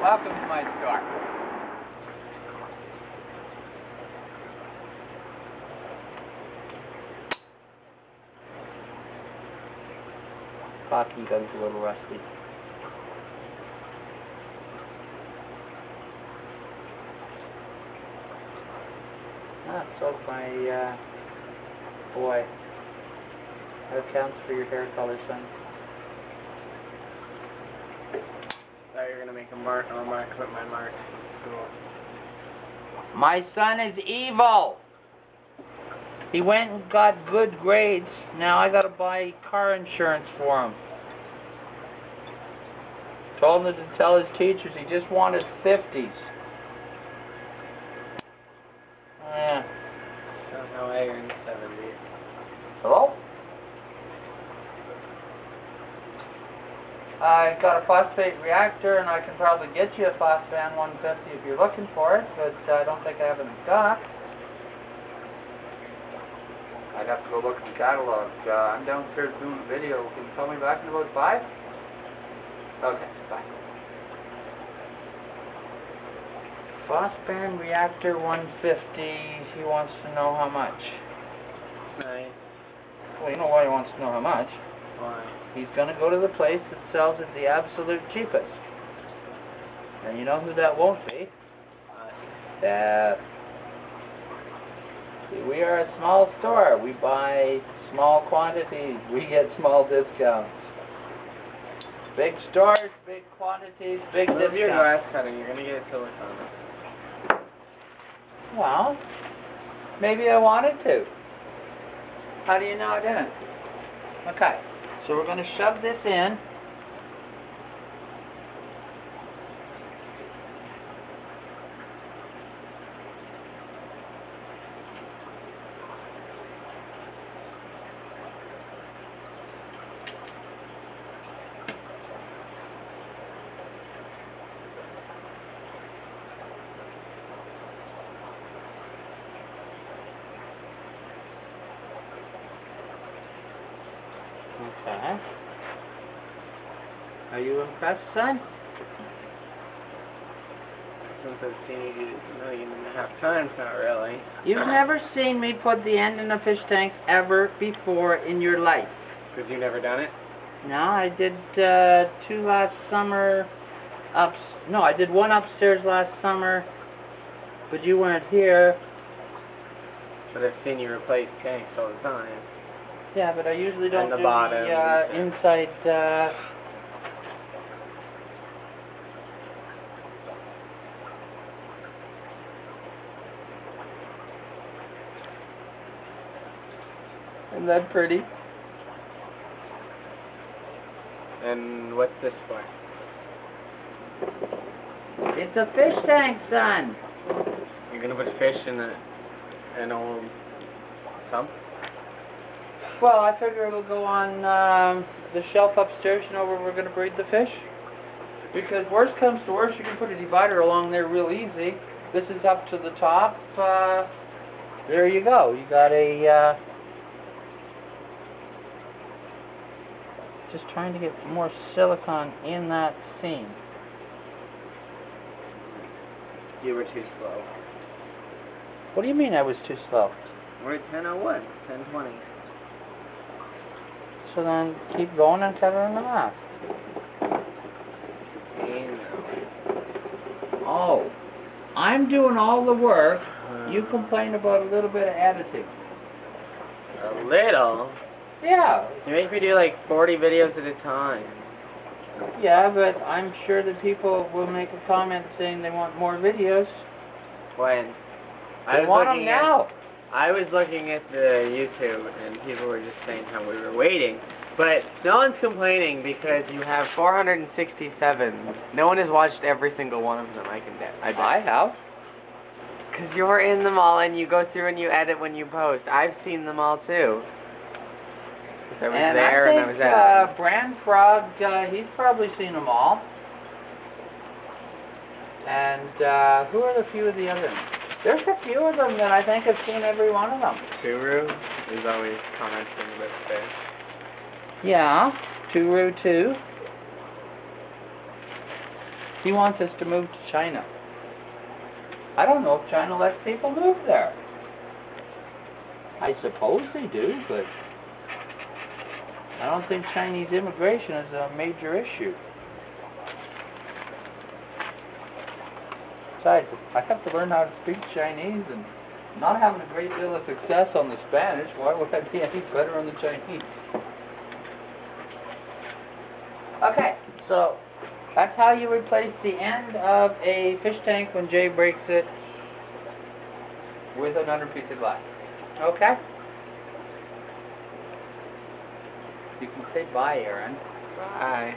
Welcome to my store. Coffee gun's a little rusty. Ah, so's my boy. That counts for your hair color, son. Thought you were gonna make a mark on my marks in school. My son is evil. He went and got good grades. Now I gotta buy car insurance for him. Told him to tell his teachers he just wanted 50s. Yeah. Somehow I earned 70s. Hello? I got a phosphate reactor, and I can probably get you a Phospan 150 if you're looking for it, but I don't think I have it in stock. I'd have to go look in the catalog. I'm downstairs doing a video. Can you tell me back in about 5? Okay, bye. Phospan reactor 150. He wants to know how much. Nice. Well, you know why he wants to know how much? Why? He's going to go to the place that sells it the absolute cheapest. And you know who that won't be? Us. See, we are a small store. We buy small quantities. We get small discounts. Big stores, big quantities, big Move discounts. your glass cutting. You're gonna get silicone. Well, maybe I wanted to. How do you know I didn't? Okay, so we're going to shove this in. Okay. Are you impressed, son? Since I've seen you do this 1.5 times, not really. You've never seen me put the end in a fish tank ever before in your life. Because you've never done it? No, I did 2 last summer. No, I did 1 upstairs last summer, but you weren't here. But I've seen you replace tanks all the time. Yeah, but I usually don't And the do bottom, the inside. Isn't that pretty? And what's this for? It's a fish tank, son. You're gonna put fish in an old sump? Well, I figure it'll go on the shelf upstairs, you know, where we're going to breed the fish. Because worst comes to worst, you can put a divider along there real easy. This is up to the top. There you go. You got a... just trying to get more silicone in that seam. You were too slow. What do you mean I was too slow? We're at 10:01, 10:20. So then keep going and cut it in half. Oh, I'm doing all the work. You complain about a little bit of editing. A little? Yeah. You make me do like 40 videos at a time. Yeah, but I'm sure that people will make a comment saying they want more videos. When? They want them now. I was looking at the YouTube and people were just saying how we were waiting. But no one's complaining because you have 467. No one has watched every single one of them, I bet. I have. Because you're in them all and you go through and you edit when you post. I've seen them all too. Because I was there and I was at Brand Frog, he's probably seen them all. And who are the few of the others? There's a few of them that I think have seen every one of them. Turu is always commenting about this. Yeah, Turu too. He wants us to move to China. I don't know if China lets people move there. I suppose they do, but I don't think Chinese immigration is a major issue. Besides, if I have to learn how to speak Chinese and not having a great deal of success on the Spanish, why would I be any better on the Chinese? Okay, so that's how you replace the end of a fish tank when Jay breaks it with another piece of glass. Okay? You can say bye, Aaron. Bye.